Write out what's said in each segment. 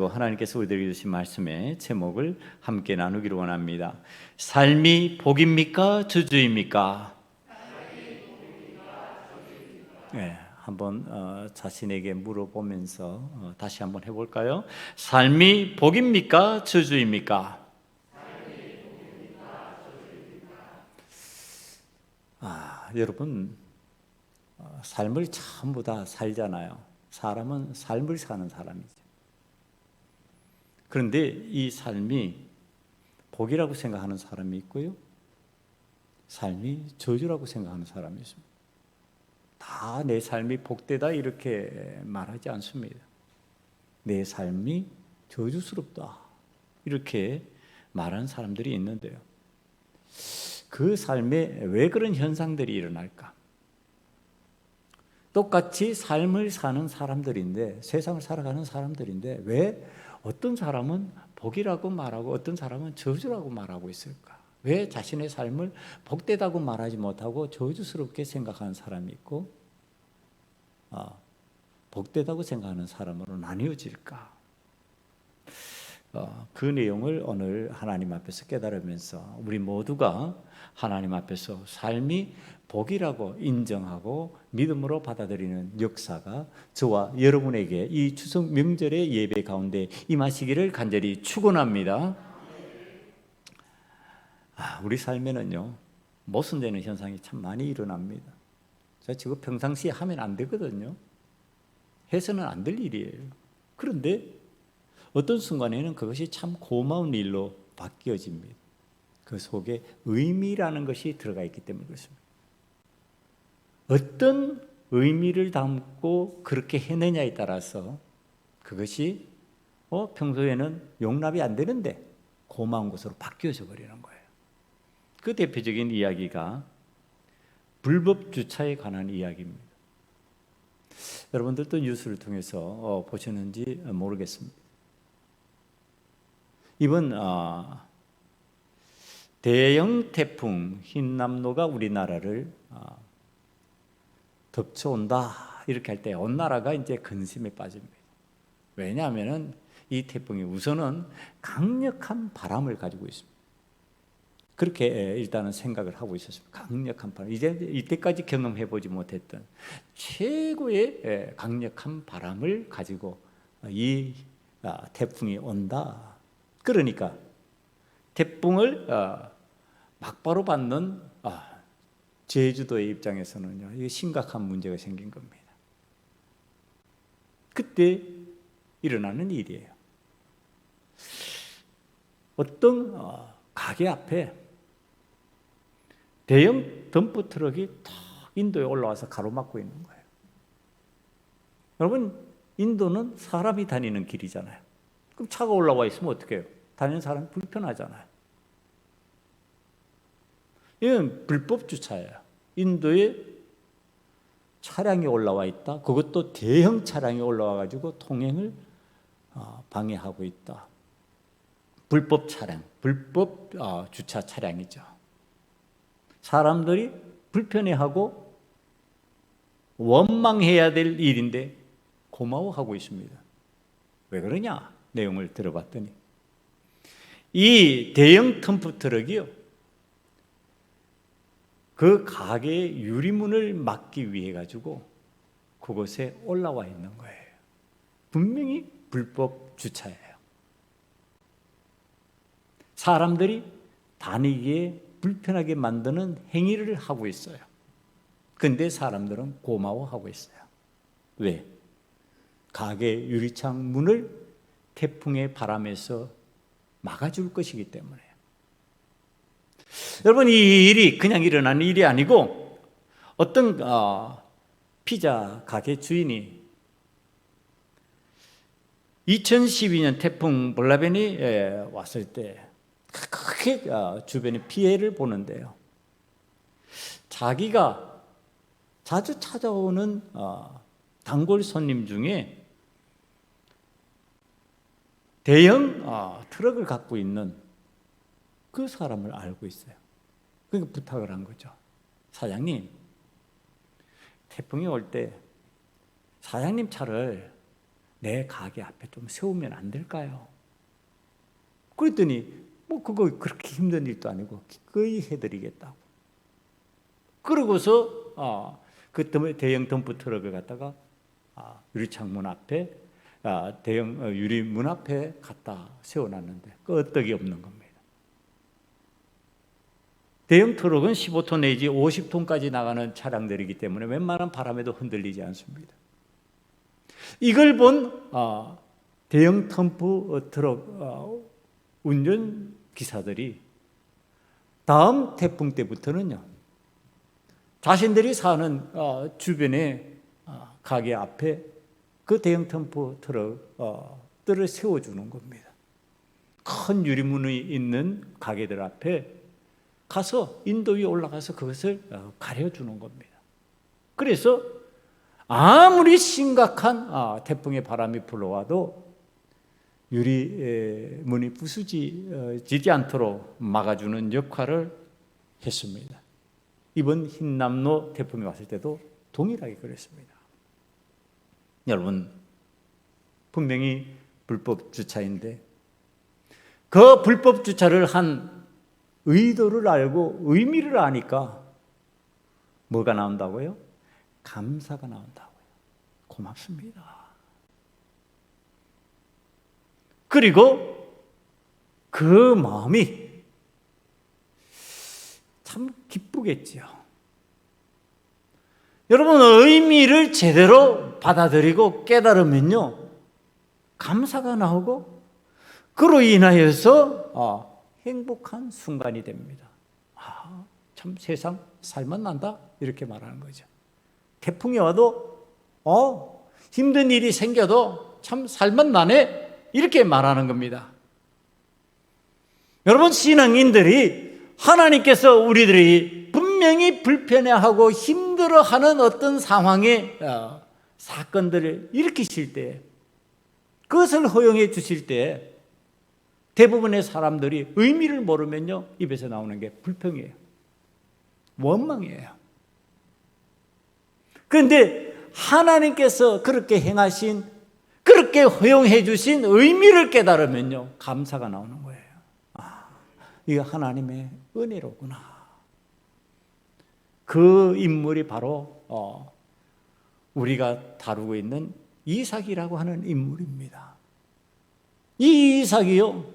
가지고 하나님께서 우리들에게 주신 말씀의 제목을 함께 나누기를 원합니다. 삶이 복입니까? 저주입니까? 네, 한번 자신에게 물어보면서 다시 한번 해볼까요? 삶이 복입니까? 저주입니까? 여러분, 삶을 전부 다 살잖아요. 사람은 삶을 사는 사람이죠. 그런데 이 삶이 복이라고 생각하는 사람이 있고요, 삶이 저주라고 생각하는 사람이 있습니다. 다 내 삶이 복되다 이렇게 말하지 않습니다. 내 삶이 저주스럽다 이렇게 말하는 사람들이 있는데요, 그 삶에 왜 그런 현상들이 일어날까? 똑같이 삶을 사는 사람들인데, 세상을 살아가는 사람들인데 왜 어떤 사람은 복이라고 말하고 어떤 사람은 저주라고 말하고 있을까? 왜 자신의 삶을 복되다고 말하지 못하고 저주스럽게 생각하는 사람이 있고 복되다고 생각하는 사람으로 나뉘어질까? 그 내용을 오늘 하나님 앞에서 깨달으면서 우리 모두가 하나님 앞에서 삶이 복이라고 인정하고 믿음으로 받아들이는 역사가 저와 여러분에게 이 추석 명절의 예배 가운데 임하시기를 간절히 축원합니다. 우리 삶에는요, 모순되는 현상이 참 많이 일어납니다. 제가 지금 평상시에 하면 안 되거든요. 해서는 안 될 일이에요. 그런데 어떤 순간에는 그것이 참 고마운 일로 바뀌어집니다. 그 속에 의미라는 것이 들어가 있기 때문에 그렇습니다. 어떤 의미를 담고 그렇게 해내냐에 따라서 그것이 평소에는 용납이 안 되는데 고마운 것으로 바뀌어져 버리는 거예요. 그 대표적인 이야기가 불법 주차에 관한 이야기입니다. 여러분들도 뉴스를 통해서 보셨는지 모르겠습니다. 이번 대형 태풍 흰남노가 우리나라를 덮쳐온다 이렇게 할 때 온 나라가 이제 근심에 빠집니다. 왜냐하면 이 태풍이 우선은 강력한 바람을 가지고 있습니다. 그렇게 일단은 생각을 하고 있었습니다. 강력한 바람, 이제 이때까지 경험해 보지 못했던 최고의 강력한 바람을 가지고 이 태풍이 온다. 그러니까 태풍을 막바로 받는 제주도의 입장에서는요, 이게 심각한 문제가 생긴 겁니다. 그때 일어나는 일이에요. 어떤 가게 앞에 대형 덤프 트럭이 탁 인도에 올라와서 가로막고 있는 거예요. 여러분, 인도는 사람이 다니는 길이잖아요. 그럼 차가 올라와 있으면 어떻게 해요? 다니는 사람이 불편하잖아요. 이건 불법 주차예요. 인도에 차량이 올라와 있다. 그것도 대형 차량이 올라와 가지고 통행을 방해하고 있다. 불법 차량, 불법 주차 차량이죠. 사람들이 불편해하고 원망해야 될 일인데 고마워하고 있습니다. 왜 그러냐? 내용을 들어봤더니 이 대형 덤프 트럭이요, 그 가게의 유리문을 막기 위해 가지고 그곳에 올라와 있는 거예요. 분명히 불법 주차예요. 사람들이 다니기에 불편하게 만드는 행위를 하고 있어요. 그런데 사람들은 고마워하고 있어요. 왜? 가게 유리창 문을 태풍의 바람에서 막아줄 것이기 때문에. 여러분, 이 일이 그냥 일어나는 일이 아니고 어떤 피자 가게 주인이 2012년 태풍 볼라벤이 왔을 때 크게 주변에 피해를 보는데요, 자기가 자주 찾아오는 단골 손님 중에 대형 트럭을 갖고 있는 그 사람을 알고 있어요. 그러니까 부탁을 한 거죠. 사장님, 태풍이 올 때 사장님 차를 내 가게 앞에 좀 세우면 안 될까요? 그랬더니 뭐 그거 그렇게 힘든 일도 아니고 기꺼이 해드리겠다고. 그러고서 그 대형 덤프 트럭을 갖다가 유리창문 앞에 대형 유리문 앞에 갖다 세워놨는데 끄떡이 없는 겁니다. 대형 트럭은 15톤 내지 50톤까지 나가는 차량들이기 때문에 웬만한 바람에도 흔들리지 않습니다. 이걸 본 대형 덤프 트럭 운전 기사들이 다음 태풍 때부터는요, 자신들이 사는 주변에 가게 앞에 그 대형 덤프 트럭들을 세워주는 겁니다. 큰 유리문이 있는 가게들 앞에 가서 인도 위에 올라가서 그것을 가려주는 겁니다. 그래서 아무리 심각한 태풍의 바람이 불어와도 유리문이 부수지지 않도록 막아주는 역할을 했습니다. 이번 흰남노 태풍이 왔을 때도 동일하게 그랬습니다. 여러분, 분명히 불법 주차인데 그 불법 주차를 한 의도를 알고 의미를 아니까 뭐가 나온다고요? 감사가 나온다고요. 고맙습니다. 그리고 그 마음이 참 기쁘겠지요. 여러분, 의미를 제대로 받아들이고 깨달으면요, 감사가 나오고 그로 인하여서 행복한 순간이 됩니다. 참 세상 살맛난다 이렇게 말하는 거죠. 태풍이 와도 힘든 일이 생겨도 참 살맛나네 이렇게 말하는 겁니다. 여러분, 신앙인들이 하나님께서 우리들이 분명히 불편해하고 힘들어하는 어떤 상황의 사건들을 일으키실 때, 그것을 허용해 주실 때 대부분의 사람들이 의미를 모르면요, 입에서 나오는 게 불평이에요. 원망이에요. 그런데 하나님께서 그렇게 행하신, 그렇게 허용해 주신 의미를 깨달으면요, 감사가 나오는 거예요. 이거 하나님의 은혜로구나. 그 인물이 바로 우리가 다루고 있는 이삭이라고 하는 인물입니다. 이 이삭이요,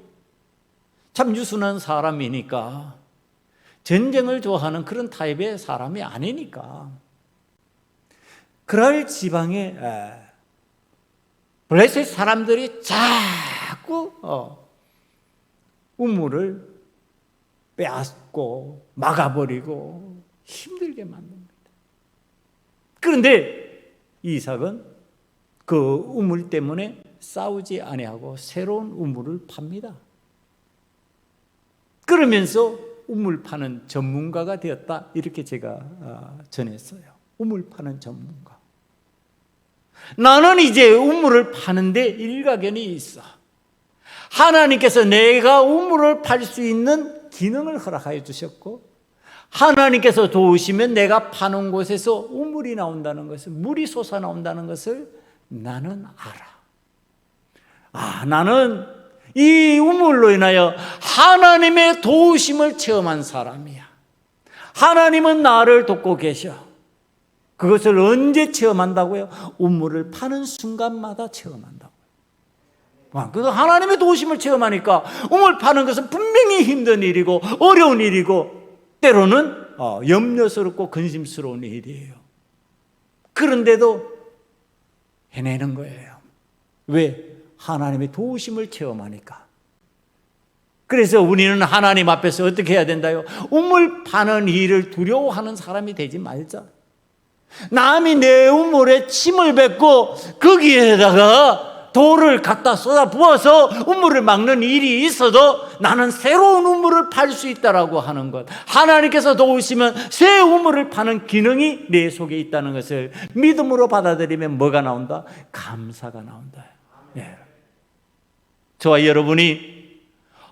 참 유순한 사람이니까, 전쟁을 좋아하는 그런 타입의 사람이 아니니까, 그럴 지방에 블레셋 사람들이 자꾸 우물을 빼앗고 막아버리고 힘들게 만듭니다. 그런데 이삭은 그 우물 때문에 싸우지 아니하고 새로운 우물을 팝니다. 그러면서 우물 파는 전문가가 되었다 이렇게 제가 전했어요. 우물 파는 전문가. 나는 이제 우물을 파는데 일가견이 있어. 하나님께서 내가 우물을 팔 수 있는 기능을 허락하여 주셨고, 하나님께서 도우시면 내가 파는 곳에서 우물이 나온다는 것을, 물이 솟아나온다는 것을 나는 알아. 나는 이 우물로 인하여 하나님의 도우심을 체험한 사람이야. 하나님은 나를 돕고 계셔. 그것을 언제 체험한다고요? 우물을 파는 순간마다 체험한다고요. 그래서 하나님의 도우심을 체험하니까 우물 파는 것은 분명히 힘든 일이고 어려운 일이고 때로는 염려스럽고 근심스러운 일이에요. 그런데도 해내는 거예요. 왜? 하나님의 도우심을 체험하니까. 그래서 우리는 하나님 앞에서 어떻게 해야 된다요? 우물 파는 일을 두려워하는 사람이 되지 말자. 남이 내 우물에 침을 뱉고 거기에다가 돌을 갖다 쏟아 부어서 우물을 막는 일이 있어도 나는 새로운 우물을 팔 수 있다라고 하는 것, 하나님께서 도우시면 새 우물을 파는 기능이 내 속에 있다는 것을 믿음으로 받아들이면 뭐가 나온다? 감사가 나온다. 예. 저와 여러분이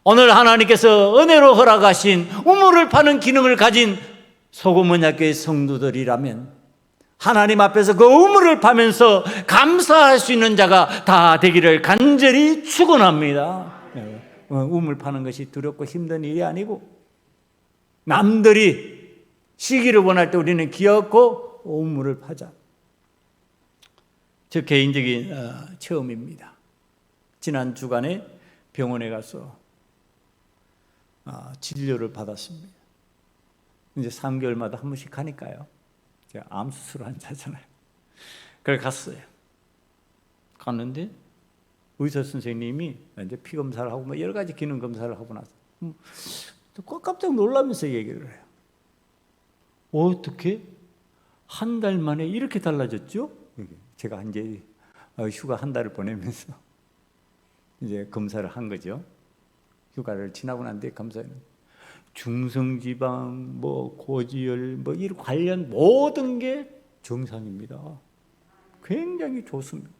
오늘 하나님께서 은혜로 허락하신 우물을 파는 기능을 가진 소금언약교회 성도들이라면 하나님 앞에서 그 우물을 파면서 감사할 수 있는 자가 다 되기를 간절히 축원합니다. 우물 파는 것이 두렵고 힘든 일이 아니고, 남들이 쉬기를 원할 때 우리는 기어코 우물을 파자. 저 개인적인 체험입니다. 지난 주간에 병원에 가서 진료를 받았습니다. 이제 3개월마다 한 번씩 가니까요. 제가 암 수술 환자잖아요. 그래 갔어요. 갔는데 의사 선생님이 이제 피 검사를 하고 뭐 여러 가지 기능 검사를 하고 나서 깜짝 놀라면서 얘기를 해요. 어떻게 한 달 만에 이렇게 달라졌죠? 제가 이제 휴가 한 달을 보내면서 이제 검사를 한 거죠. 휴가를 지나고 난 뒤에 검사는 중성지방, 뭐 고지혈, 뭐 이런 관련 모든 게 정상입니다. 굉장히 좋습니다.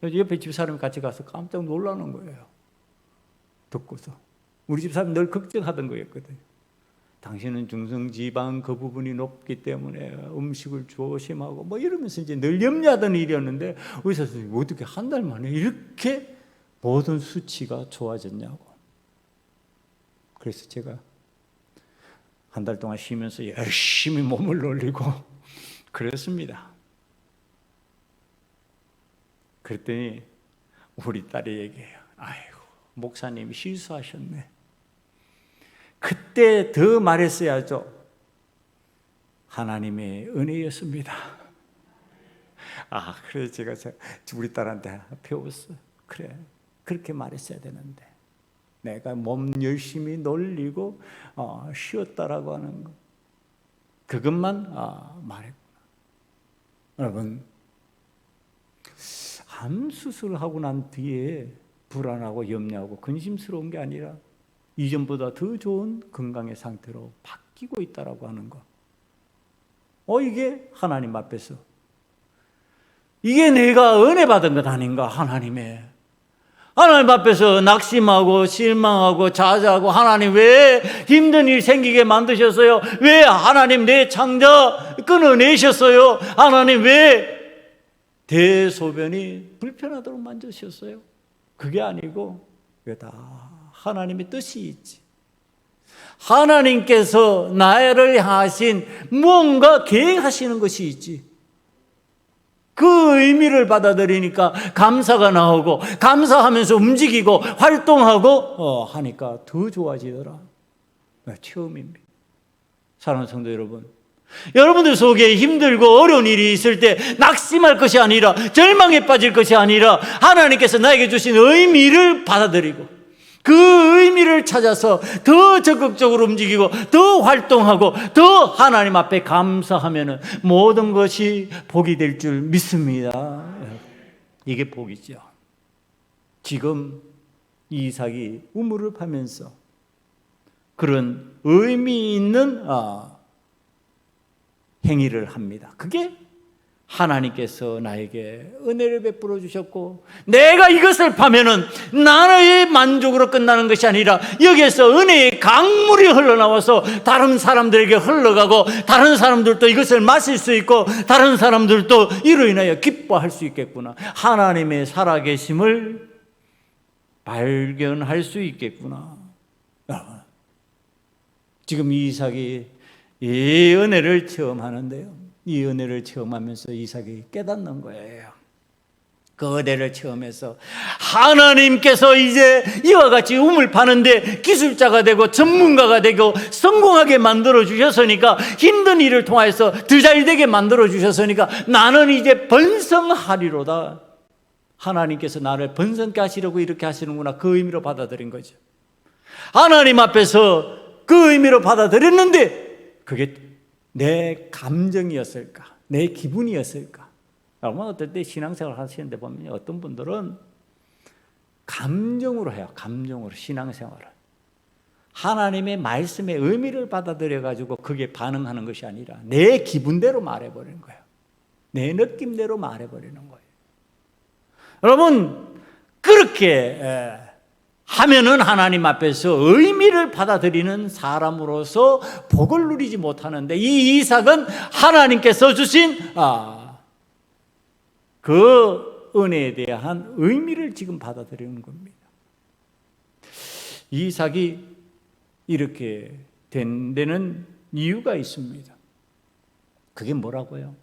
옆에 집사람이 같이 가서 깜짝 놀라는 거예요. 듣고서 우리 집사람이 늘 걱정하던 거였거든요. 당신은 중성지방 그 부분이 높기 때문에 음식을 조심하고 뭐 이러면서 이제 늘 염려하던 일이었는데 의사 선생님이 어떻게 한 달 만에 이렇게 모든 수치가 좋아졌냐고. 그래서 제가 한 달 동안 쉬면서 열심히 몸을 놀리고 그랬습니다. 그랬더니 우리 딸이 얘기해요. 아이고, 목사님이 실수하셨네. 그때 더 말했어야죠. 하나님의 은혜였습니다. 그래서 제가 우리 딸한테 배웠어요. 그래, 그렇게 말했어야 되는데 내가 몸 열심히 놀리고 쉬었다라고 하는 거, 그것만 말했구나. 여러분, 암 수술하고 난 뒤에 불안하고 염려하고 근심스러운 게 아니라 이전보다 더 좋은 건강의 상태로 바뀌고 있다라고 하는 거. 이게 하나님 앞에서, 이게 내가 은혜 받은 것 아닌가? 하나님 앞에서 낙심하고 실망하고 좌절하고, 하나님 왜 힘든 일 생기게 만드셨어요? 왜 하나님 내 창자 끊어내셨어요? 하나님 왜 대소변이 불편하도록 만드셨어요? 그게 아니고 그게 다 하나님의 뜻이 있지. 하나님께서 나를 향하신 무언가 계획하시는 것이 있지. 그 의미를 받아들이니까 감사가 나오고, 감사하면서 움직이고 활동하고 하니까 더 좋아지더라. 처음입니다. 사랑하는 성도 여러분, 여러분들 속에 힘들고 어려운 일이 있을 때 낙심할 것이 아니라, 절망에 빠질 것이 아니라, 하나님께서 나에게 주신 의미를 받아들이고 그 의미를 찾아서 더 적극적으로 움직이고 더 활동하고 더 하나님 앞에 감사하면 모든 것이 복이 될 줄 믿습니다. 이게 복이죠. 지금 이삭이 우물을 파면서 그런 의미 있는 행위를 합니다. 그게 하나님께서 나에게 은혜를 베풀어 주셨고, 내가 이것을 파면은 나의 만족으로 끝나는 것이 아니라 여기에서 은혜의 강물이 흘러나와서 다른 사람들에게 흘러가고, 다른 사람들도 이것을 마실 수 있고, 다른 사람들도 이로 인하여 기뻐할 수 있겠구나. 하나님의 살아계심을 발견할 수 있겠구나. 지금 이삭이 이 은혜를 체험하는데요, 이 은혜를 체험하면서 이삭이 깨닫는 거예요. 그 은혜를 체험해서 하나님께서 이제 이와 같이 우물 파는데 기술자가 되고 전문가가 되고 성공하게 만들어 주셨으니까, 힘든 일을 통해서 더 잘되게 만들어 주셨으니까 나는 이제 번성하리로다. 하나님께서 나를 번성케 하시려고 이렇게 하시는구나. 그 의미로 받아들인 거죠. 하나님 앞에서 그 의미로 받아들였는데 그게 내 감정이었을까? 내 기분이었을까? 여러분, 어떨 때 신앙생활 하시는데 보면 어떤 분들은 감정으로 해요. 감정으로 신앙생활을. 하나님의 말씀의 의미를 받아들여가지고 그게 반응하는 것이 아니라 내 기분대로 말해버리는 거예요. 내 느낌대로 말해버리는 거예요. 여러분, 그렇게 하면은 하나님 앞에서 의미를 받아들이는 사람으로서 복을 누리지 못하는데, 이 이삭은 하나님께서 주신 그 은혜에 대한 의미를 지금 받아들이는 겁니다. 이삭이 이렇게 된 데는 이유가 있습니다. 그게 뭐라고요?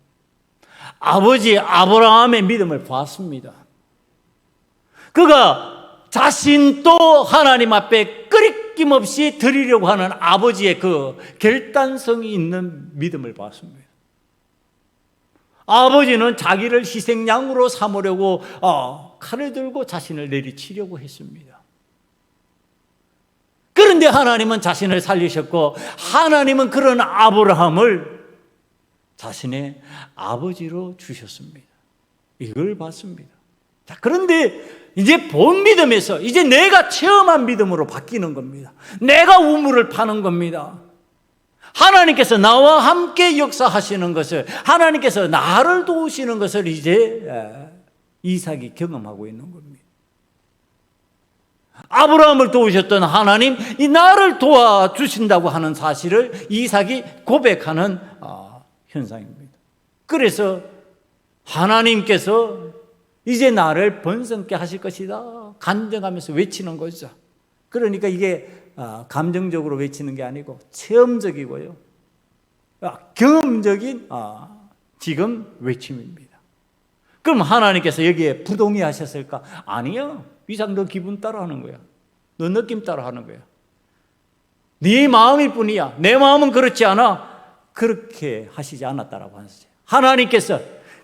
아버지 아브라함의 믿음을 봤습니다. 그가 자신도 하나님 앞에 끊임없이 드리려고 하는 아버지의 그 결단성이 있는 믿음을 봤습니다. 아버지는 자기를 희생양으로 삼으려고 칼을 들고 자신을 내리치려고 했습니다. 그런데 하나님은 자신을 살리셨고, 하나님은 그런 아브라함을 자신의 아버지로 주셨습니다. 이걸 봤습니다. 자, 그런데 이제 본 믿음에서 이제 내가 체험한 믿음으로 바뀌는 겁니다. 내가 우물을 파는 겁니다. 하나님께서 나와 함께 역사하시는 것을, 하나님께서 나를 도우시는 것을 이제 이삭이 경험하고 있는 겁니다. 아브라함을 도우셨던 하나님, 이 나를 도와주신다고 하는 사실을 이삭이 고백하는 현상입니다. 그래서 하나님께서 이제 나를 번성케 하실 것이다 간증하면서 외치는 거죠. 그러니까 이게 감정적으로 외치는 게 아니고 체험적이고요, 경험적인 지금 외침입니다. 그럼 하나님께서 여기에 부동의하셨을까? 아니요. 이삭, 너 기분 따라 하는 거야. 너 느낌 따라 하는 거야. 네 마음일 뿐이야. 내 마음은 그렇지 않아. 그렇게 하시지 않았다라고 하셨어요. 하나님께서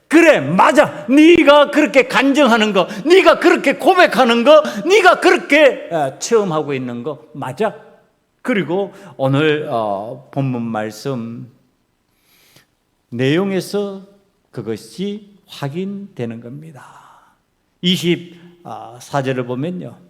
그래, 맞아. 네가 그렇게 간증하는 거, 네가 그렇게 고백하는 거, 네가 그렇게 체험하고 있는 거 맞아. 그리고 오늘 본문 말씀 내용에서 그것이 확인되는 겁니다. 24절을 보면요,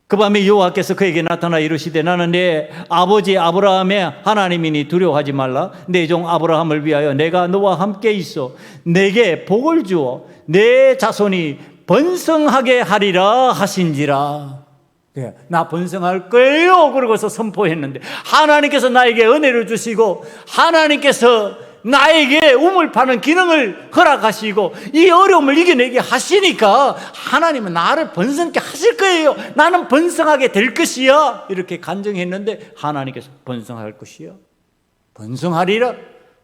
그 밤에 여호와께서 그에게 나타나 이르시되 나는 내 아버지 아브라함의 하나님이니 두려워하지 말라. 내 종 아브라함을 위하여 내가 너와 함께 있어 내게 복을 주어 내 자손이 번성하게 하리라 하신지라. 나 번성할 거예요. 그러고서 선포했는데 하나님께서 나에게 은혜를 주시고 하나님께서 나에게 우물 파는 기능을 허락하시고 이 어려움을 이겨내게 하시니까 하나님은 나를 번성케 하실 거예요. 나는 번성하게 될 것이야. 이렇게 간증했는데 하나님께서 번성할 것이야, 번성하리라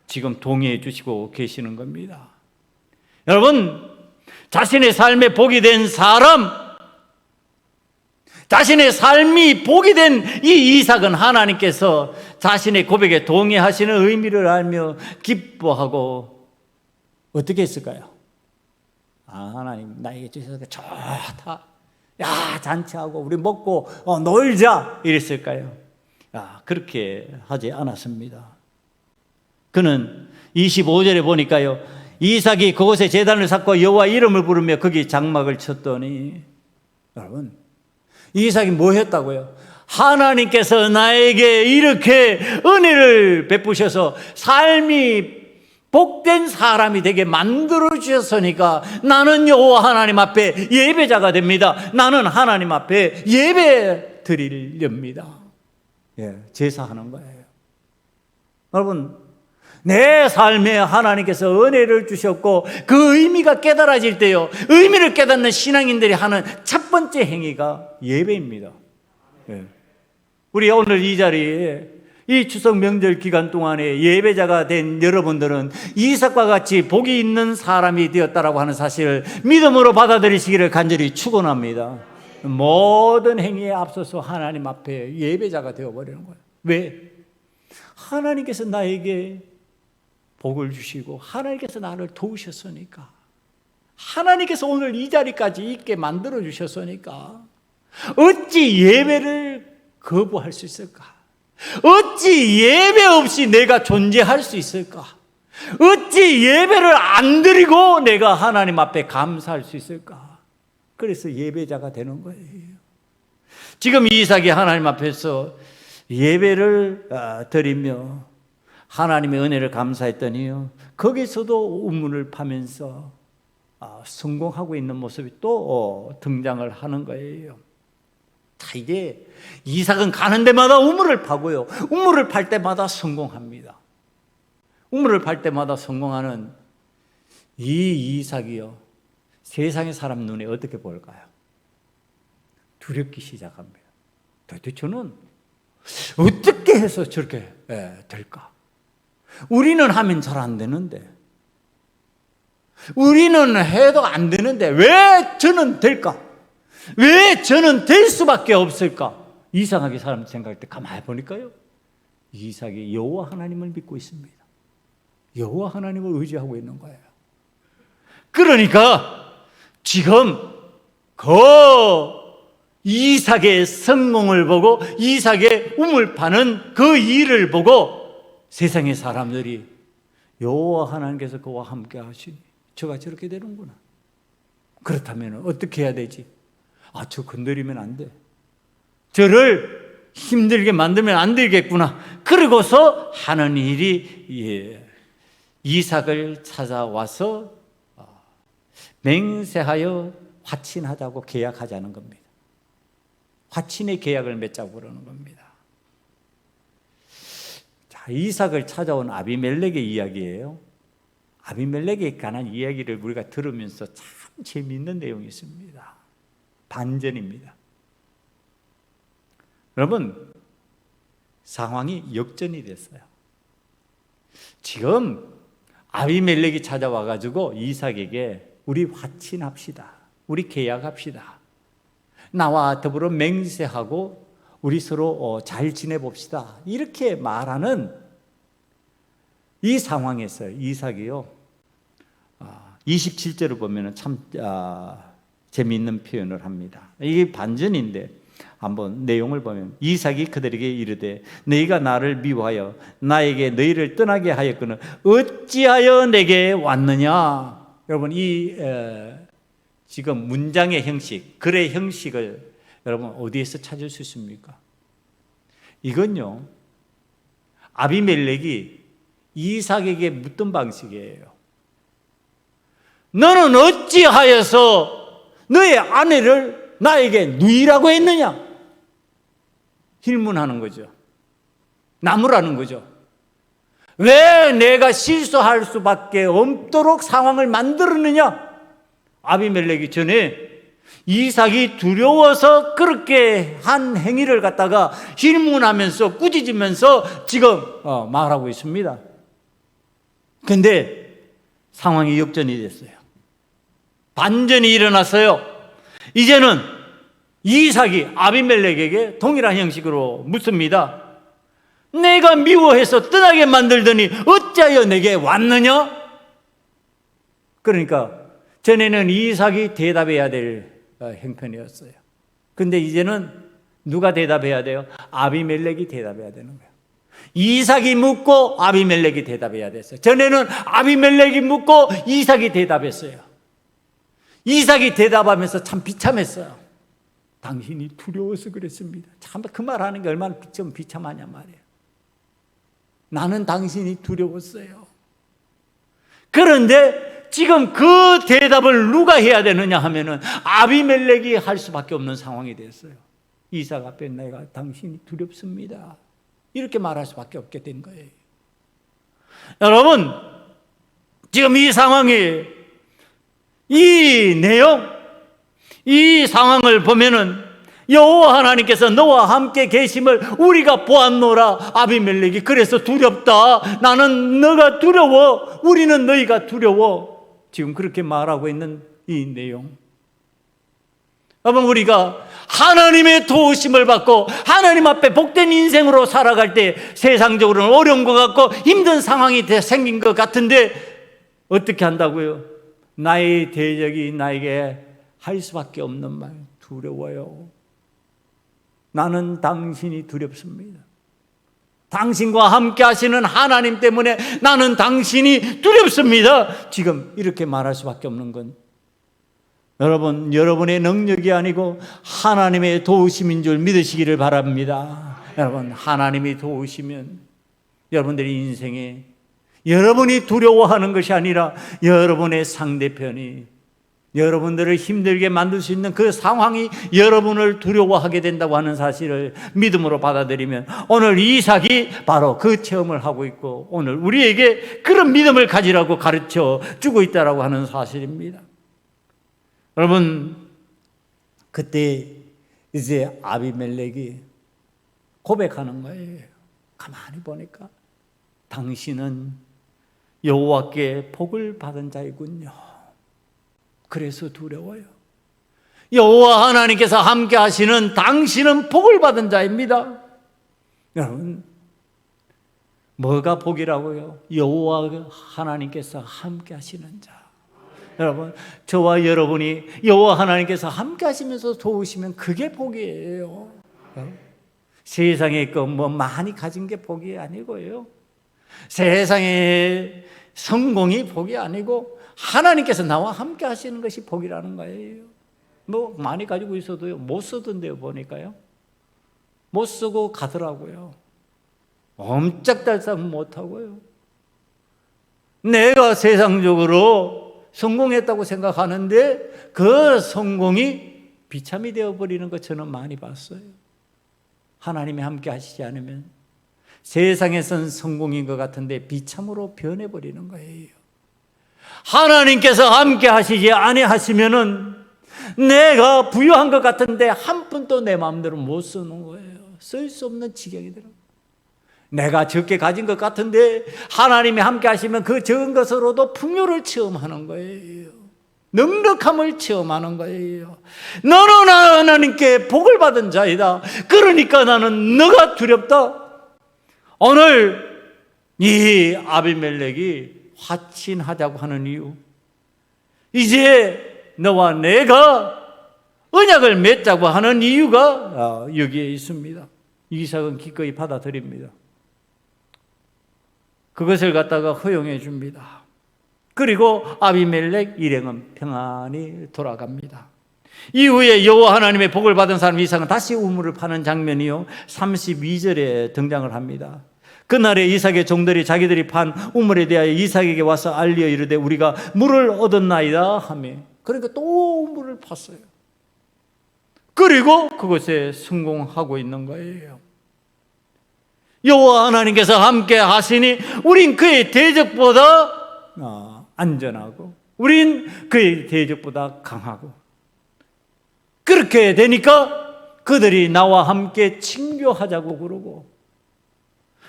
지금 동의해 주시고 계시는 겁니다. 여러분, 자신의 삶에 복이 된 사람, 자신의 삶이 복이 된 이 이삭은 하나님께서 자신의 고백에 동의하시는 의미를 알며 기뻐하고 어떻게 했을까요? 하나님 나에게 주셔서 좋다, 야 잔치하고 우리 먹고 놀자 이랬을까요? 그렇게 하지 않았습니다. 그는 25절에 보니까요, 이삭이 그곳에 제단을 쌓고 여호와 이름을 부르며 거기 장막을 쳤더니, 여러분, 이삭이 뭐 했다고요? 하나님께서 나에게 이렇게 은혜를 베푸셔서 삶이 복된 사람이 되게 만들어 주셨으니까 나는 여호와 하나님 앞에 예배자가 됩니다. 나는 하나님 앞에 예배 드리렵니다. 제사하는 거예요. 여러분, 내 삶에 하나님께서 은혜를 주셨고 그 의미가 깨달아질 때요, 의미를 깨닫는 신앙인들이 하는 첫 번째 행위가 예배입니다. 우리 오늘 이 자리에 이 추석 명절 기간 동안에 예배자가 된 여러분들은 이삭과 같이 복이 있는 사람이 되었다라고 하는 사실을 믿음으로 받아들이시기를 간절히 축원합니다. 모든 행위에 앞서서 하나님 앞에 예배자가 되어버리는 거예요. 왜? 하나님께서 나에게 복을 주시고 하나님께서 나를 도우셨으니까, 하나님께서 오늘 이 자리까지 있게 만들어 주셨으니까 어찌 예배를 거부할 수 있을까? 어찌 예배 없이 내가 존재할 수 있을까? 어찌 예배를 안 드리고 내가 하나님 앞에 감사할 수 있을까? 그래서 예배자가 되는 거예요. 지금 이삭이 하나님 앞에서 예배를 드리며 하나님의 은혜를 감사했더니요, 거기서도 우문을 파면서 성공하고 있는 모습이 또 등장을 하는 거예요. 자, 이제 이삭은 가는 데마다 우물을 파고요. 우물을 팔 때마다 성공합니다. 우물을 팔 때마다 성공하는 이 이삭이요, 세상의 사람 눈에 어떻게 보일까요? 두렵기 시작합니다. 도대체 저는 어떻게 해서 저렇게 될까? 우리는 하면 잘 안 되는데, 우리는 해도 안 되는데 왜 저는 될까? 왜 저는 될 수밖에 없을까? 이상하게 사람 생각할 때 가만히 보니까요, 이삭이 여호와 하나님을 믿고 있습니다. 여호와 하나님을 의지하고 있는 거예요. 그러니까 지금 그 이삭의 성공을 보고, 이삭의 우물 파는 그 일을 보고 세상의 사람들이 여호와 하나님께서 그와 함께 하시니 저가 저렇게 되는구나. 그렇다면 어떻게 해야 되지? 저 건드리면 안 돼. 저를 힘들게 만들면 안 되겠구나. 그러고서 하는 일이 이삭을 찾아와서 맹세하여 화친하자고 계약하자는 겁니다. 화친의 계약을 맺자고 그러는 겁니다. 자, 이삭을 찾아온 아비멜렉의 이야기예요. 아비멜렉에 관한 이야기를 우리가 들으면서 참 재미있는 내용이 있습니다. 반전입니다. 여러분, 상황이 역전이 됐어요. 지금 아비멜렉이 찾아와가지고 이삭에게 우리 화친합시다, 우리 계약합시다, 나와 더불어 맹세하고 우리 서로 잘 지내봅시다, 이렇게 말하는 이 상황에서 이삭이요, 27절을 보면 참 재미있는 표현을 합니다. 이게 반전인데 한번 내용을 보면, 이삭이 그들에게 이르되 너희가 나를 미워하여 나에게 너희를 떠나게 하였거늘 어찌하여 내게 왔느냐. 여러분, 이 지금 문장의 형식, 글의 형식을 여러분 어디에서 찾을 수 있습니까? 이건요, 아비멜렉이 이삭에게 묻던 방식이에요. 너는 어찌하여서 너의 아내를 나에게 누이라고 했느냐? 힐문하는 거죠. 나무라는 거죠. 왜 내가 실수할 수밖에 없도록 상황을 만들었느냐? 아비멜렉이 전에 이삭이 두려워서 그렇게 한 행위를 갖다가 힐문하면서 꾸짖으면서 지금 말하고 있습니다. 그런데 상황이 역전이 됐어요. 반전이 일어났어요. 이제는 이삭이 아비멜렉에게 동일한 형식으로 묻습니다. 내가 미워해서 떠나게 만들더니 어찌하여 내게 왔느냐? 그러니까 전에는 이삭이 대답해야 될 형편이었어요. 근데 이제는 누가 대답해야 돼요? 아비멜렉이 대답해야 되는 거예요. 이삭이 묻고 아비멜렉이 대답해야 됐어요. 전에는 아비멜렉이 묻고 이삭이 대답했어요. 이삭이 대답하면서 참 비참했어요. 당신이 두려워서 그랬습니다. 참 그 말하는 게 얼마나 좀 비참하냐 말이에요. 나는 당신이 두려웠어요. 그런데 지금 그 대답을 누가 해야 되느냐 하면은 아비멜렉이 할 수밖에 없는 상황이 됐어요. 이삭 앞에 내가 당신이 두렵습니다, 이렇게 말할 수밖에 없게 된 거예요. 여러분, 지금 이 상황이, 이 내용, 이 상황을 보면은 여호와 하나님께서 너와 함께 계심을 우리가 보았노라. 아비멜렉이 그래서 두렵다. 나는 너가 두려워. 우리는 너희가 두려워. 지금 그렇게 말하고 있는 이 내용. 여러분, 우리가 하나님의 도우심을 받고 하나님 앞에 복된 인생으로 살아갈 때 세상적으로는 어려운 것 같고 힘든 상황이 생긴 것 같은데 어떻게 한다고요? 나의 대적이 나에게 할 수밖에 없는 말, 두려워요. 나는 당신이 두렵습니다. 당신과 함께 하시는 하나님 때문에 나는 당신이 두렵습니다. 지금 이렇게 말할 수밖에 없는 건 여러분, 여러분의 능력이 아니고 하나님의 도우심인 줄 믿으시기를 바랍니다. 여러분, 하나님이 도우시면 여러분들의 인생에 여러분이 두려워하는 것이 아니라 여러분의 상대편이 여러분들을 힘들게 만들 수 있는 그 상황이 여러분을 두려워하게 된다고 하는 사실을 믿음으로 받아들이면 오늘 이삭이 바로 그 체험을 하고 있고 오늘 우리에게 그런 믿음을 가지라고 가르쳐 주고 있다고 하는 사실입니다. 여러분, 그때 이제 아비멜렉이 고백하는 거예요. 가만히 보니까 당신은 여호와께 복을 받은 자이군요. 그래서 두려워요. 여호와 하나님께서 함께 하시는 당신은 복을 받은 자입니다. 여러분, 뭐가 복이라고요? 여호와 하나님께서 함께 하시는 자. 여러분, 저와 여러분이 여호와 하나님께서 함께 하시면서 도우시면 그게 복이에요. 세상에 뭐 많이 가진 게 복이 아니고요. 세상의 성공이 복이 아니고 하나님께서 나와 함께 하시는 것이 복이라는 거예요. 뭐 많이 가지고 있어도요, 못 쓰던데요, 보니까요. 못 쓰고 가더라고요. 엄짝달싹 못하고요. 내가 세상적으로 성공했다고 생각하는데 그 성공이 비참이 되어버리는 것 저는 많이 봤어요. 하나님이 함께 하시지 않으면 세상에선 성공인 것 같은데 비참으로 변해버리는 거예요. 하나님께서 함께 하시지 아니하시면은 내가 부유한 것 같은데 한 푼도 내 마음대로 못 쓰는 거예요. 쓸 수 없는 지경이 들어요. 내가 적게 가진 것 같은데 하나님이 함께 하시면 그 적은 것으로도 풍요를 체험하는 거예요. 넉넉함을 체험하는 거예요. 너는 하나님께 복을 받은 자이다. 그러니까 나는 너가 두렵다. 오늘 이 아비멜렉이 화친하자고 하는 이유, 이제 너와 내가 언약을 맺자고 하는 이유가 여기에 있습니다. 이삭은 기꺼이 받아들입니다. 그것을 갖다가 허용해 줍니다. 그리고 아비멜렉 일행은 평안히 돌아갑니다. 이후에 여호와 하나님의 복을 받은 사람 이삭은 다시 우물을 파는 장면이요 32절에 등장을 합니다. 그날에 이삭의 종들이 자기들이 판 우물에 대하여 이삭에게 와서 알리어 이르되 우리가 물을 얻었나이다 하며, 그러니까 또 물을 팠어요. 그리고 그것에 성공하고 있는 거예요. 여호와 하나님께서 함께 하시니 우린 그의 대적보다 안전하고 우린 그의 대적보다 강하고, 그렇게 되니까 그들이 나와 함께 친교하자고 그러고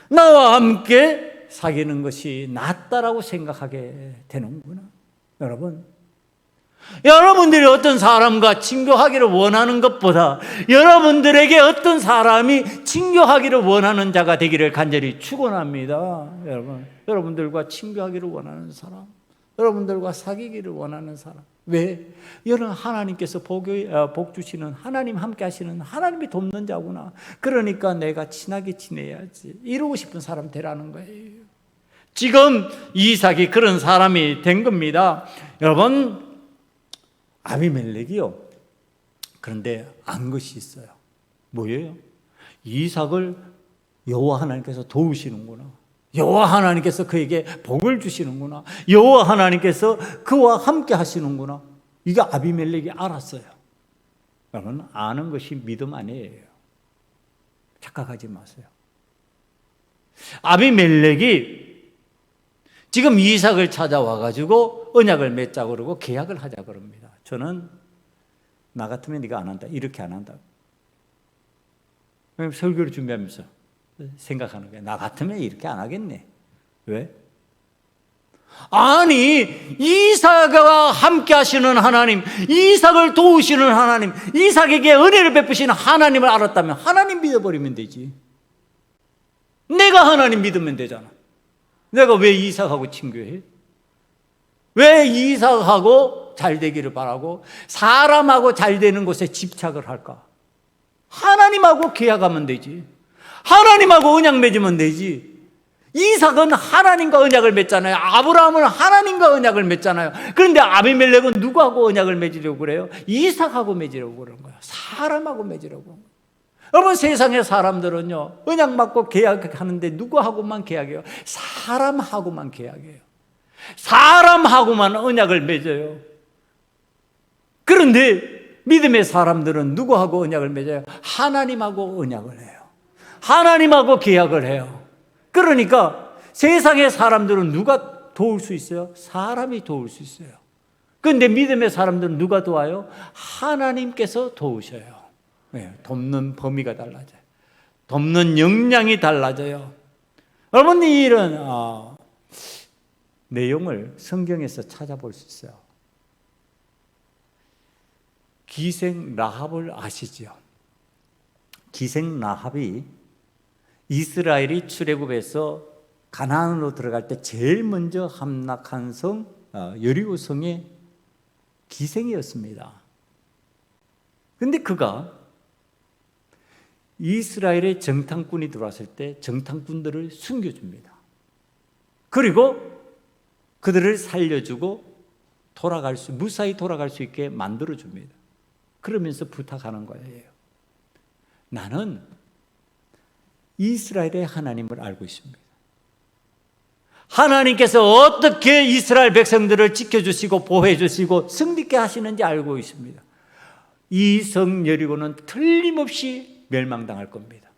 나와 함께 사귀는 것이 낫다라고 생각하게 되는구나. 여러분들이 어떤 사람과 친교하기를 원하는 것보다 여러분들에게 어떤 사람이 친교하기를 원하는 자가 되기를 간절히 축원합니다. 여러분들과 친교하기를 원하는 사람, 여러분들과 사귀기를 원하는 사람. 왜? 여러분 하나님께서 복 주시는, 하나님 함께 하시는, 하나님이 돕는 자구나. 그러니까 내가 친하게 지내야지. 이러고 싶은 사람 되라는 거예요. 지금 이삭이 그런 사람이 된 겁니다. 여러분, 아비멜렉이요, 그런데 안 것이 있어요. 뭐예요? 이삭을 여호와 하나님께서 도우시는구나. 여호와 하나님께서 그에게 복을 주시는구나. 여호와 하나님께서 그와 함께 하시는구나. 이게 아비멜렉이 알았어요. 여러분, 아는 것이 믿음 아니에요. 착각하지 마세요. 아비멜렉이 지금 이삭을 찾아와가지고 언약을 맺자 그러고 계약을 하자 그럽니다. 저는 나 같으면 네가 안 한다, 이렇게 안 한다. 설교를 준비하면서 생각하는 거예요. 나 같으면 이렇게 안 하겠네. 왜? 아니, 이삭과 함께 하시는 하나님, 이삭을 도우시는 하나님, 이삭에게 은혜를 베푸시는 하나님을 알았다면 하나님 믿어버리면 되지. 내가 하나님 믿으면 되잖아. 내가 왜 이삭하고 친교해? 왜 이삭하고 잘 되기를 바라고 사람하고 잘 되는 곳에 집착을 할까? 하나님하고 계약하면 되지. 하나님하고 언약 맺으면 되지. 이삭은 하나님과 언약을 맺잖아요. 아브라함은 하나님과 언약을 맺잖아요. 그런데 아비멜렉은 누구하고 언약을 맺으려고 그래요? 이삭하고 맺으려고 그러는 거예요. 사람하고 맺으려고. 여러분, 세상의 사람들은요, 언약 받고 계약하는데 누구하고만 계약해요? 사람하고만 계약해요. 사람하고만 언약을 맺어요. 그런데 믿음의 사람들은 누구하고 언약을 맺어요? 하나님하고 언약을 해요. 하나님하고 계약을 해요. 그러니까 세상의 사람들은 누가 도울 수 있어요? 사람이 도울 수 있어요. 그런데 믿음의 사람들은 누가 도와요? 하나님께서 도우셔요. 돕는 범위가 달라져요. 돕는 역량이 달라져요. 여러분, 이런 내용을 성경에서 찾아볼 수 있어요. 기생 라합을 아시죠? 기생 라합이 이스라엘이 출애굽해서 가나안으로 들어갈 때 제일 먼저 함락한 성 여리고 성의 기생이었습니다. 그런데 그가 이스라엘의 정탐꾼이 들어왔을 때 정탐꾼들을 숨겨줍니다. 그리고 그들을 살려주고 무사히 돌아갈 수 있게 만들어줍니다. 그러면서 부탁하는 거예요. 나는 이스라엘의 하나님을 알고 있습니다. 하나님께서 어떻게 이스라엘 백성들을 지켜주시고 보호해주시고 승리케 하시는지 알고 있습니다. 이 성 여리고는 틀림없이 멸망당할 겁니다.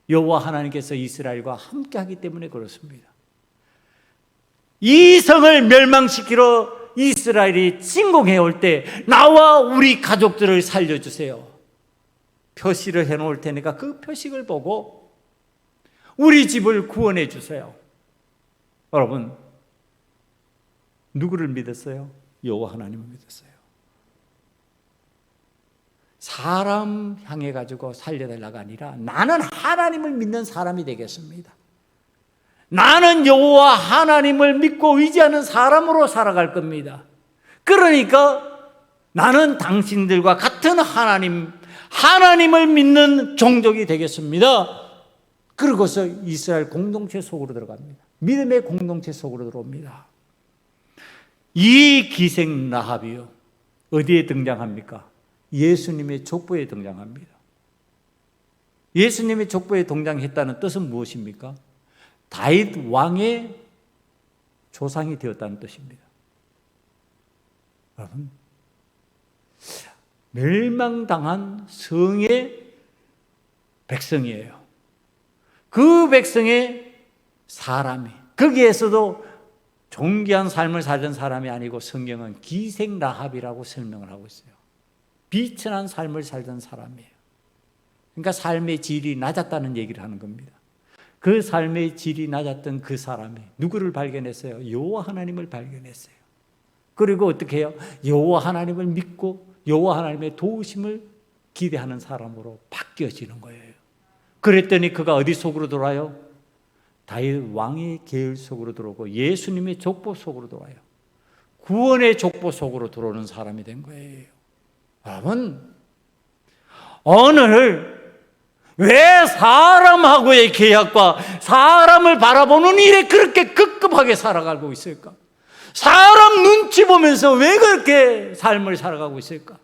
여호와 하나님께서 이스라엘과 함께하기 때문에 그렇습니다. 이 성을 멸망시키러 이스라엘이 침공해 올 때 나와 우리 가족들을 살려주세요. 표시를 해놓을 테니까 그 표식을 보고 우리 집을 구원해 주세요. 여러분, 누구를 믿었어요? 여호와 하나님을 믿었어요. 사람 향해 가지고 살려달라가 아니라 나는 하나님을 믿는 사람이 되겠습니다. 나는 여호와 하나님을 믿고 의지하는 사람으로 살아갈 겁니다. 그러니까 나는 당신들과 같은 하나님을 믿는 종족이 되겠습니다. 그러고서 이스라엘 공동체 속으로 들어갑니다. 믿음의 공동체 속으로 들어옵니다. 이 기생 라합이요, 어디에 등장합니까? 예수님의 족보에 등장합니다. 예수님의 족보에 등장했다는 뜻은 무엇입니까? 다윗 왕의 조상이 되었다는 뜻입니다. 여러분, 멸망당한 성의 백성이에요. 그 백성의 사람이, 거기에서도 존귀한 삶을 살던 사람이 아니고 성경은 기생 라합이라고 설명을 하고 있어요. 비천한 삶을 살던 사람이에요. 그러니까 삶의 질이 낮았다는 얘기를 하는 겁니다. 그 삶의 질이 낮았던 그 사람이 누구를 발견했어요? 여호와 하나님을 발견했어요. 그리고 어떻게 해요? 여호와 하나님을 믿고 여호와 하나님의 도우심을 기대하는 사람으로 바뀌어지는 거예요. 그랬더니 그가 어디 속으로 들어와요? 다윗 왕의 계열 속으로 들어오고 예수님의 족보 속으로 들어와요. 구원의 족보 속으로 들어오는 사람이 된 거예요. 여러분, 오늘 왜 사람하고의 계약과 사람을 바라보는 일에 그렇게 급급하게 살아가고 있을까? 사람 눈치 보면서 왜 그렇게 삶을 살아가고 있을까?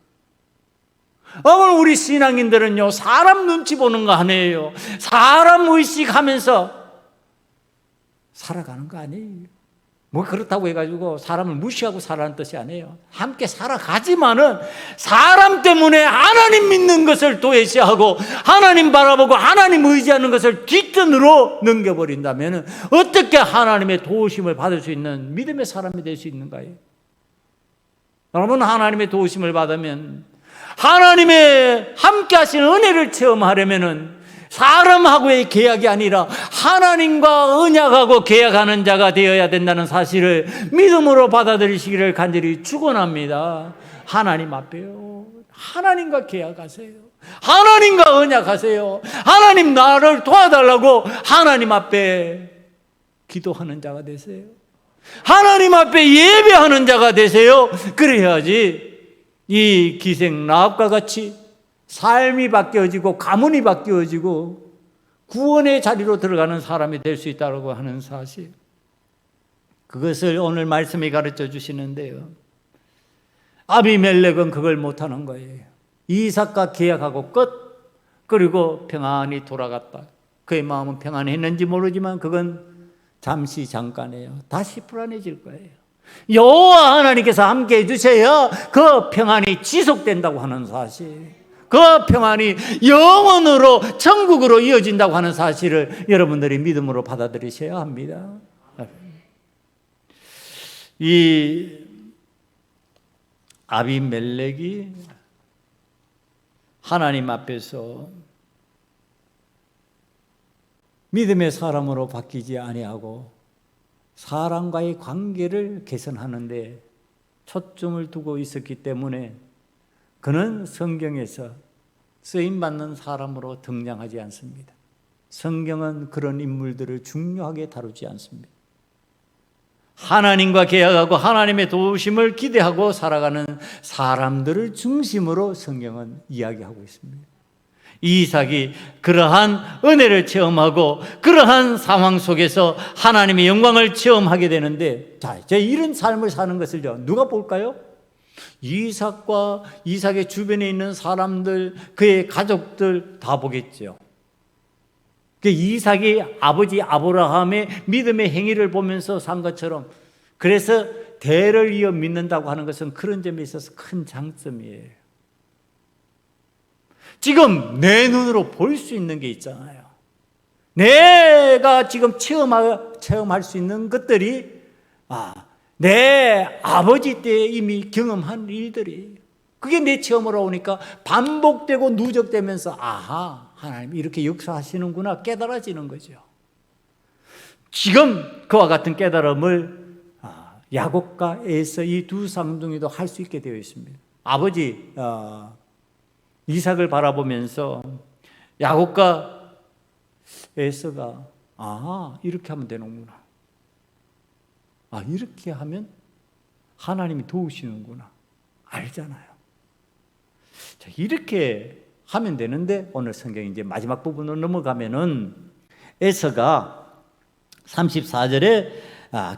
오늘 우리 신앙인들은요, 사람 눈치 보는 거 아니에요. 사람 의식하면서 살아가는 거 아니에요. 뭐 그렇다고 해가지고 사람을 무시하고 살아가는 뜻이 아니에요. 함께 살아가지만은 사람 때문에 하나님 믿는 것을 도외시하고 하나님 바라보고 하나님 의지하는 것을 뒷전으로 넘겨버린다면 어떻게 하나님의 도우심을 받을 수 있는 믿음의 사람이 될 수 있는가요? 여러분, 하나님의 도우심을 받으면 하나님의 함께 하시는 은혜를 체험하려면은 사람하고의 계약이 아니라 하나님과 언약하고 계약하는 자가 되어야 된다는 사실을 믿음으로 받아들이시기를 간절히 축원합니다. 하나님 앞에요, 하나님과 계약하세요. 하나님과 언약하세요. 하나님 나를 도와달라고 하나님 앞에 기도하는 자가 되세요. 하나님 앞에 예배하는 자가 되세요. 그래야지 이 기생 라합과 같이 삶이 바뀌어지고 가문이 바뀌어지고 구원의 자리로 들어가는 사람이 될 수 있다고 하는 사실, 그것을 오늘 말씀이 가르쳐 주시는데요, 아비멜렉은 그걸 못하는 거예요. 이삭과 계약하고 끝, 그리고 평안히 돌아갔다. 그의 마음은 평안했는지 모르지만 그건 잠시 잠깐이에요. 다시 불안해질 거예요. 여호와 하나님께서 함께 해주셔야 그 평안이 지속된다고 하는 사실, 그 평안이 영원으로 천국으로 이어진다고 하는 사실을 여러분들이 믿음으로 받아들이셔야 합니다. 이 아비멜렉이 하나님 앞에서 믿음의 사람으로 바뀌지 아니하고 사람과의 관계를 개선하는데 초점을 두고 있었기 때문에 그는 성경에서 쓰임받는 사람으로 등장하지 않습니다. 성경은 그런 인물들을 중요하게 다루지 않습니다. 하나님과 계약하고 하나님의 도우심을 기대하고 살아가는 사람들을 중심으로 성경은 이야기하고 있습니다. 이삭이 그러한 은혜를 체험하고 그러한 상황 속에서 하나님의 영광을 체험하게 되는데, 자, 이제 이런 삶을 사는 것을 누가 볼까요? 이삭과 이삭의 주변에 있는 사람들, 그의 가족들 다 보겠죠. 이삭이 아버지 아브라함의 믿음의 행위를 보면서 산 것처럼, 그래서 대를 이어 믿는다고 하는 것은 그런 점에 있어서 큰 장점이에요. 지금 내 눈으로 볼 수 있는 게 있잖아요. 내가 지금 체험할 수 있는 것들이 내 아버지 때 이미 경험한 일들이, 그게 내 체험으로 오니까 반복되고 누적되면서 아하, 하나님 이렇게 역사하시는구나 깨달아지는 거죠. 지금 그와 같은 깨달음을 야곱과 에서 이 두 쌍둥이도 할 수 있게 되어 있습니다. 아버지 이삭을 바라보면서 야곱과 에서가 이렇게 하면 되는구나, 이렇게 하면 하나님이 도우시는구나 알잖아요. 자, 이렇게 하면 되는데 오늘 성경 이제 마지막 부분으로 넘어가면은 에서가 34절에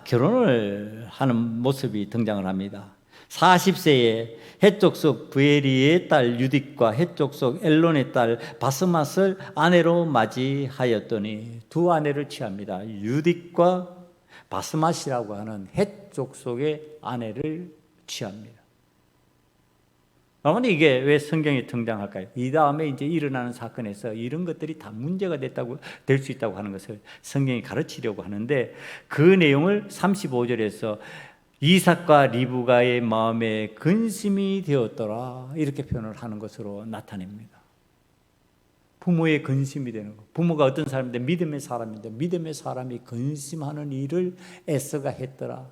결혼을 하는 모습이 등장을 합니다. 40세에 헷족속 부에리의 딸 유딕과 헷족속 엘론의 딸 바스맛을 아내로 맞이하였더니 두 아내를 취합니다. 유딕과 바스맛이라고 하는 헷족속의 아내를 취합니다. 그런데 이게 왜 성경에 등장할까요? 이 다음에 이제 일어나는 사건에서 이런 것들이 다 문제가 될 수 있다고 하는 것을 성경이 가르치려고 하는데, 그 내용을 35절에서 이삭과 리브가의 마음에 근심이 되었더라 이렇게 표현을 하는 것으로 나타냅니다. 부모의 근심이 되는 것. 부모가 어떤 사람인데 믿음의 사람인데 믿음의 사람이 근심하는 일을 에서가 했더라.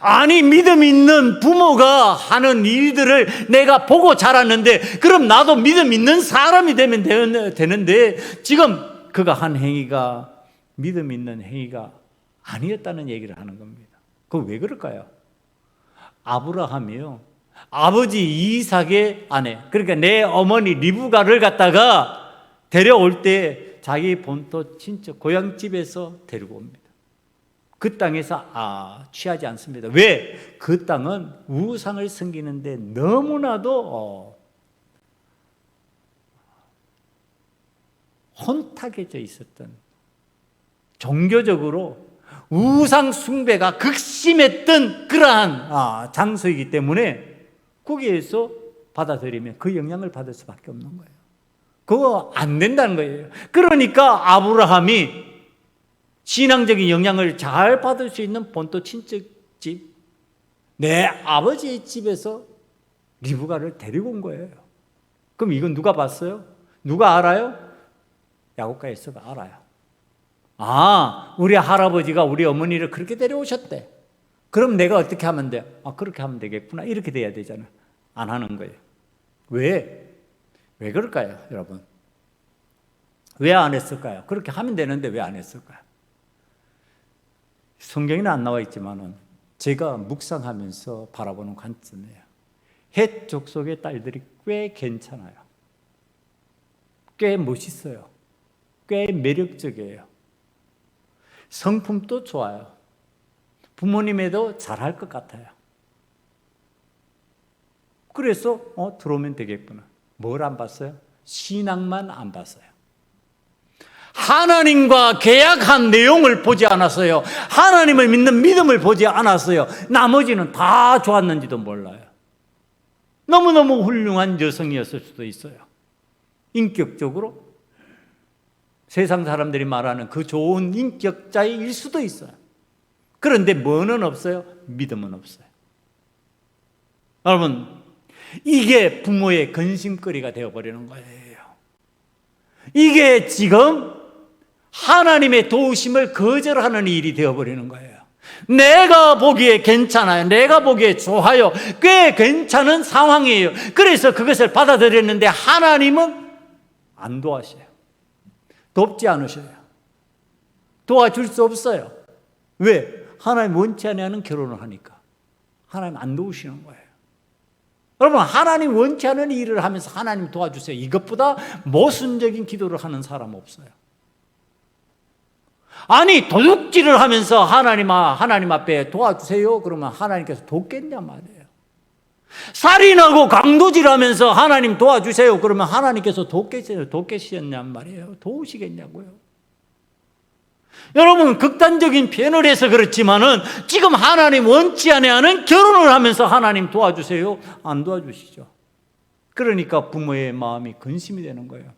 아니, 믿음 있는 부모가 하는 일들을 내가 보고 자랐는데 그럼 나도 믿음 있는 사람이 되면 되는데 지금 그가 한 행위가 믿음 있는 행위가 아니었다는 얘기를 하는 겁니다. 그거 왜 그럴까요? 아브라함이요, 아버지 이삭의 아내, 그러니까 내 어머니 리브가를 갖다가 데려올 때 자기 본토 친척 고향집에서 데리고 옵니다. 그 땅에서 취하지 않습니다. 왜? 그 땅은 우상을 섬기는데 너무나도 혼탁해져 있었던, 종교적으로 우상 숭배가 극심했던 그러한 장소이기 때문에 거기에서 받아들이면 그 영향을 받을 수밖에 없는 거예요. 그거 안 된다는 거예요. 그러니까 아브라함이 신앙적인 영향을 잘 받을 수 있는 본토 친척집, 내 아버지의 집에서 리브가를 데리고 온 거예요. 그럼 이건 누가 봤어요? 누가 알아요? 야곱과 에서가 알아요. 우리 할아버지가 우리 어머니를 그렇게 데려오셨대. 그럼 내가 어떻게 하면 돼? 그렇게 하면 되겠구나. 이렇게 돼야 되잖아. 안 하는 거예요. 왜? 왜 그럴까요, 여러분? 왜 안 했을까요? 그렇게 하면 되는데 왜 안 했을까요? 성경에는 안 나와 있지만은 제가 묵상하면서 바라보는 관점이에요. 헷 족속의 딸들이 꽤 괜찮아요. 꽤 멋있어요. 꽤 매력적이에요. 성품도 좋아요. 부모님에도 잘할 것 같아요. 그래서 들어오면 되겠구나. 뭘 안 봤어요? 신앙만 안 봤어요. 하나님과 계약한 내용을 보지 않았어요. 하나님을 믿는 믿음을 보지 않았어요. 나머지는 다 좋았는지도 몰라요. 너무너무 훌륭한 여성이었을 수도 있어요. 인격적으로 세상 사람들이 말하는 그 좋은 인격자일 수도 있어요. 그런데 뭐는 없어요? 믿음은 없어요. 여러분, 이게 부모의 근심거리가 되어버리는 거예요. 이게 지금 하나님의 도우심을 거절하는 일이 되어버리는 거예요. 내가 보기에 괜찮아요. 내가 보기에 좋아요. 꽤 괜찮은 상황이에요. 그래서 그것을 받아들였는데 하나님은 안 도와셔요. 돕지 않으셔요. 도와줄 수 없어요. 왜? 하나님 원치 않는 결혼을 하니까. 하나님 안 도우시는 거예요. 여러분, 하나님 원치 않은 일을 하면서 하나님 도와주세요. 이것보다 모순적인 기도를 하는 사람 없어요. 아니, 도둑질을 하면서 하나님 앞에 도와주세요. 그러면 하나님께서 돕겠냐 말이에요. 살인하고 강도질하면서 하나님 도와주세요. 그러면 하나님께서 돕겠냐 말이에요. 도우시겠냐고요. 여러분, 극단적인 표현을 해서 그렇지만은 지금 하나님 원치 않는 결혼을 하면서 하나님 도와주세요. 안 도와주시죠. 그러니까 부모의 마음이 근심이 되는 거예요.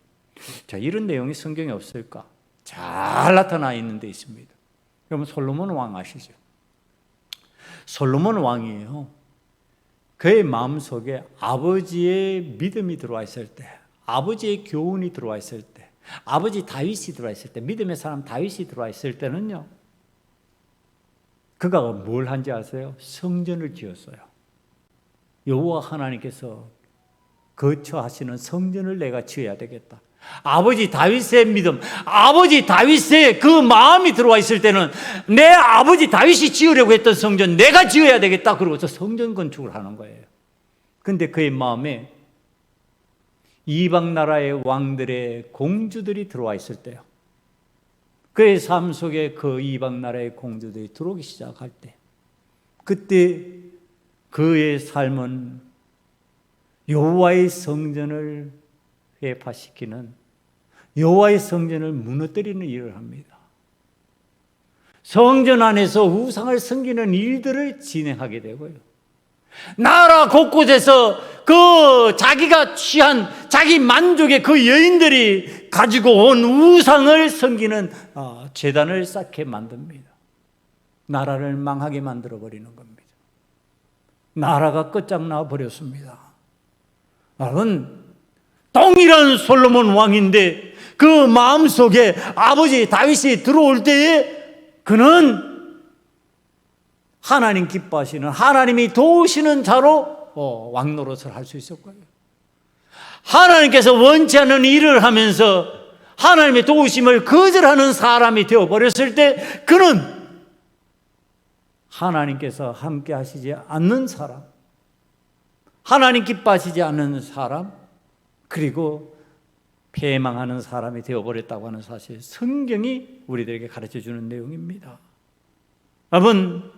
자, 이런 내용이 성경에 없을까? 잘 나타나 있는 데 있습니다. 여러분, 솔로몬 왕 아시죠? 솔로몬 왕이에요. 그의 마음속에 아버지의 믿음이 들어와 있을 때, 아버지의 교훈이 들어와 있을 때, 아버지 다윗이 들어와 있을 때, 믿음의 사람 다윗이 들어와 있을 때는요, 그가 뭘 한지 아세요? 성전을 지었어요. 여호와 하나님께서 거처하시는 성전을 내가 지어야 되겠다. 아버지 다윗의 믿음, 아버지 다윗의 그 마음이 들어와 있을 때는 내 아버지 다윗이 지으려고 했던 성전 내가 지어야 되겠다. 그러고서 성전 건축을 하는 거예요. 근데 그의 마음에 이방 나라의 왕들의 공주들이 들어와 있을 때요, 그의 삶 속에 그 이방 나라의 공주들이 들어오기 시작할 때, 그때 그의 삶은 여호와의 성전을 회파시키는, 여호와의 성전을 무너뜨리는 일을 합니다. 성전 안에서 우상을 섬기는 일들을 진행하게 되고요, 나라 곳곳에서 그 자기가 취한 자기 만족의 그 여인들이 가지고 온 우상을 섬기는 제단을 쌓게 만듭니다. 나라를 망하게 만들어 버리는 겁니다. 나라가 끝장나 버렸습니다. 여러분, 동일한 솔로몬 왕인데 그 마음속에 아버지 다윗이 들어올 때에 그는 하나님 기뻐하시는, 하나님이 도우시는 자로 왕 노릇을 할 수 있을 거예요. 하나님께서 원치 않는 일을 하면서 하나님의 도우심을 거절하는 사람이 되어버렸을 때 그는 하나님께서 함께 하시지 않는 사람, 하나님 기뻐하시지 않는 사람, 그리고 패망하는 사람이 되어버렸다고 하는 사실, 성경이 우리들에게 가르쳐주는 내용입니다. 여러분,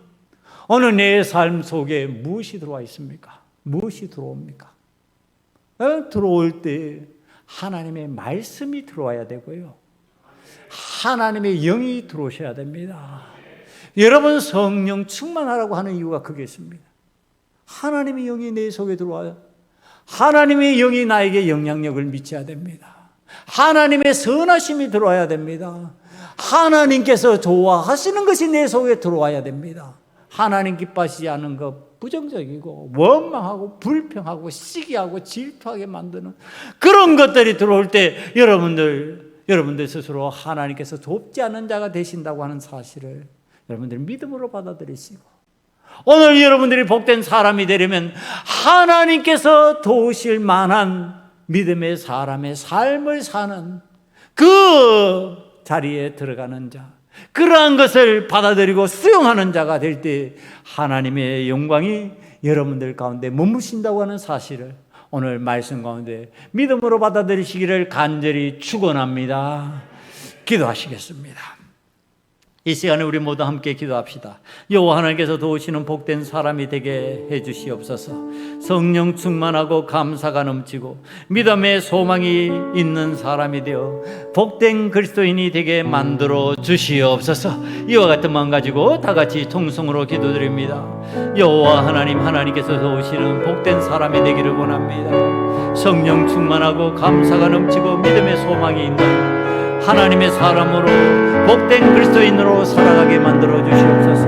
오늘 내 삶 속에 무엇이 들어와 있습니까? 무엇이 들어옵니까? 들어올 때 하나님의 말씀이 들어와야 되고요, 하나님의 영이 들어오셔야 됩니다. 여러분, 성령 충만하라고 하는 이유가 그게 있습니다. 하나님의 영이 내 속에 들어와요. 하나님의 영이 나에게 영향력을 미쳐야 됩니다. 하나님의 선하심이 들어와야 됩니다. 하나님께서 좋아하시는 것이 내 속에 들어와야 됩니다. 하나님 기뻐하시지 않은 것, 부정적이고 원망하고 불평하고 시기하고 질투하게 만드는 그런 것들이 들어올 때 여러분들 스스로 하나님께서 돕지 않은 자가 되신다고 하는 사실을 여러분들 믿음으로 받아들이시고, 오늘 여러분들이 복된 사람이 되려면 하나님께서 도우실 만한 믿음의 사람의 삶을 사는 그 자리에 들어가는 자, 그러한 것을 받아들이고 수용하는 자가 될 때 하나님의 영광이 여러분들 가운데 머무신다고 하는 사실을 오늘 말씀 가운데 믿음으로 받아들이시기를 간절히 축원합니다. 기도하시겠습니다. 이 시간에 우리 모두 함께 기도합시다. 여호와 하나님께서 도우시는 복된 사람이 되게 해주시옵소서. 성령 충만하고 감사가 넘치고 믿음의 소망이 있는 사람이 되어 복된 그리스도인이 되게 만들어 주시옵소서. 이와 같은 마음 가지고 다 같이 통성으로 기도드립니다. 여호와 하나님, 하나님께서 도우시는 복된 사람이 되기를 원합니다. 성령 충만하고 감사가 넘치고 믿음의 소망이 있는 하나님의 사람으로 복된 그리스도인으로 살아가게 만들어 주시옵소서.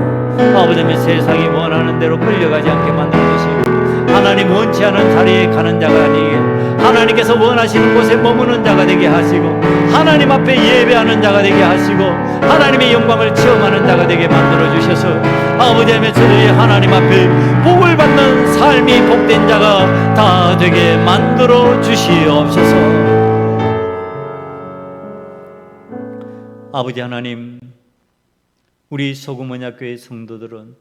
아버지, 세상이 원하는 대로 끌려가지 않게 만들어 주시고 하나님 원치 않은 자리에 가는 자가 아니게 하나님께서 원하시는 곳에 머무는 자가 되게 하시고 하나님 앞에 예배하는 자가 되게 하시고 하나님의 영광을 체험하는 자가 되게 만들어 주셔서 아버지 하나님, 저들이 하나님 앞에 복을 받는 삶이 복된 자가 다 되게 만들어 주시옵소서. 아버지 하나님, 우리 소금언약교회 성도들은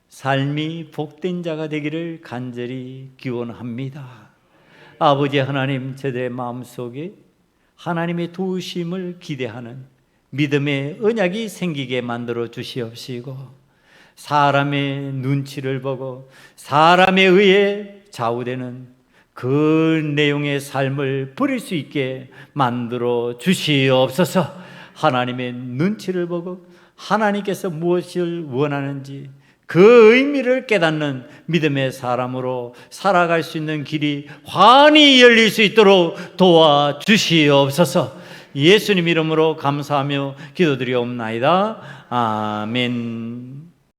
삶이 복된 자가 되기를 간절히 기원합니다. 아버지 하나님, 저들의 마음속에 하나님의 도우심을 기대하는 믿음의 언약이 생기게 만들어 주시옵시고 사람의 눈치를 보고 사람에 의해 좌우되는 그 내용의 삶을 버릴 수 있게 만들어 주시옵소서. 하나님의 눈치를 보고 하나님께서 무엇을 원하는지 그 의미를 깨닫는 믿음의 사람으로 살아갈 수 있는 길이 환히 열릴 수 있도록 도와주시옵소서. 예수님 이름으로 감사하며 기도드리옵나이다. 아멘.